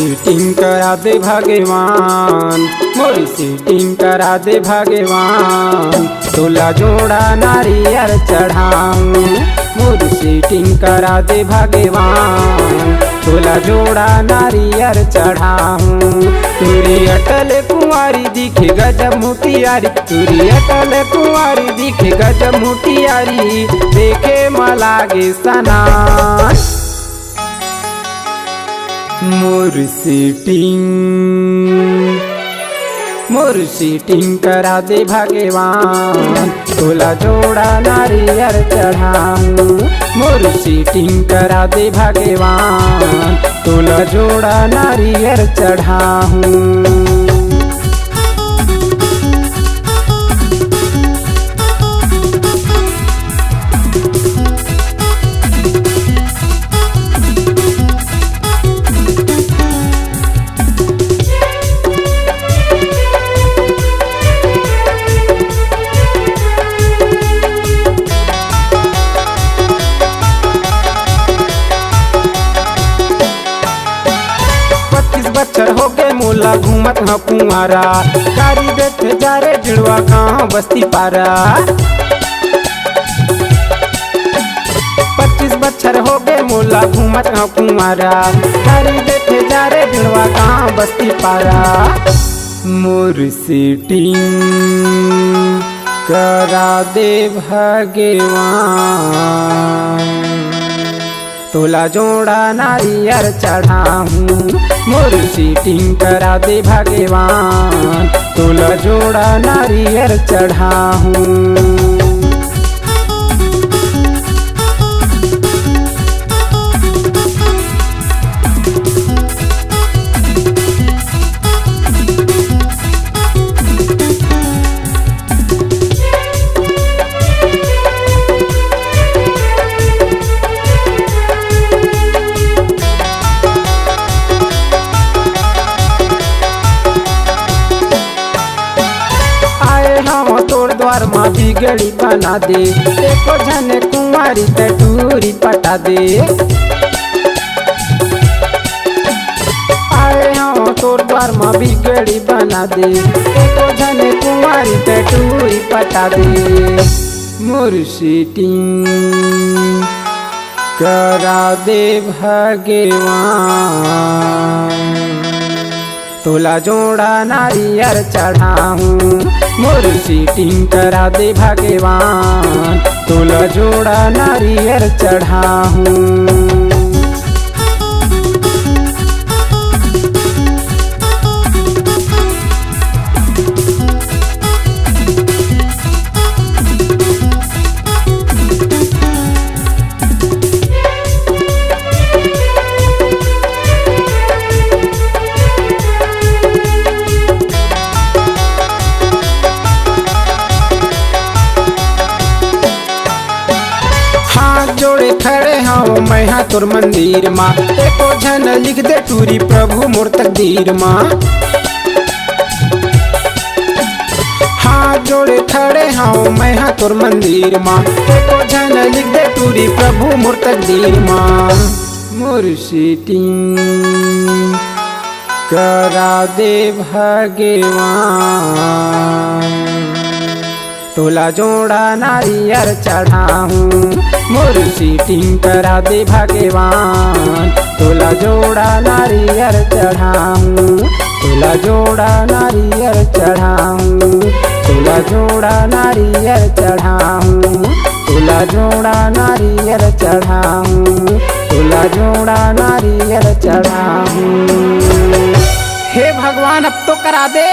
Seating करा दे भगवान, मोरी सीटिंग करा दे भगवान, तोला जोड़ा नारियल चढ़ाऊं। मोरी सीटिंग करा दे भगवान, तोला जोड़ा नारियल चढ़ाऊं। तुरी अटल कुंवारी दिखे गजब मुटियारी, तुरी अटल कुंवारी दिखे गजब मुटियारी, देखे मलागे सना। मोर सीटिंग करा दे भगवान, तोला जोड़ा नारियल चढ़ाऊं। मोर सीटिंग करा दे भगवान, तोला जोड़ा नारियल चढ़ाऊं। बच्चर हो गए मोला घूमत ह कुंवारा, कारी देखे जा रे जुड़वा कहाँ बस्ती पारा। 25 बच्चर हो गए मोला घूमत ह कुंवारा, कारी देखे जा रे जुड़वा कहाँ बस्ती पारा। मोर सीटिंग करा दे भगवान, तोला जोड़ा नारियल चढ़ाऊं। मोर सीटिंग करा दे भगवान, तोला जोड़ा नारियल चढ़ाऊं। तोड़ द्वार माँ बिगड़ी बना दे, एको झने कुंवारी ते टूरी पटा दे। आए हम तोड़ द्वार माँ बिगड़ी बना दे, एको झने कुंवारी ते टूरी पटा दे। मोर सीटिंग करा दे भगवान, तोला जोड़ा नारियल चढ़ाऊं। मोर सीटिंग करा दे भगवान, तोला जोड़ा नारियल चढ़ाऊं। जोड़े खड़े हाँ मैं हाँ तोर मंदिर माँ, एको झन लिख दे टूरी प्रभु मोर तकदीर माँ। हाँ जोड़े खड़े हाँ मैं हाँ तोर मंदिर माँ, एको झन लिख दे टूरी प्रभु मोर तकदीर माँ। मोर सीटिंग करा दे भगवान, तोला जोड़ा नारियल चढ़ाऊं। मोर सीटिंग करा दे भगवान, तोला जोड़ा नारियल चढ़ाऊं। तोला जोड़ा नारियल चढ़ाऊं, तोला जोड़ा नारियल चढ़ाऊं, तोला जोड़ा नारियल चढ़ाऊं, तोला जोड़ा नारियल चढ़ाऊं। हे भगवान अब तो करा दे।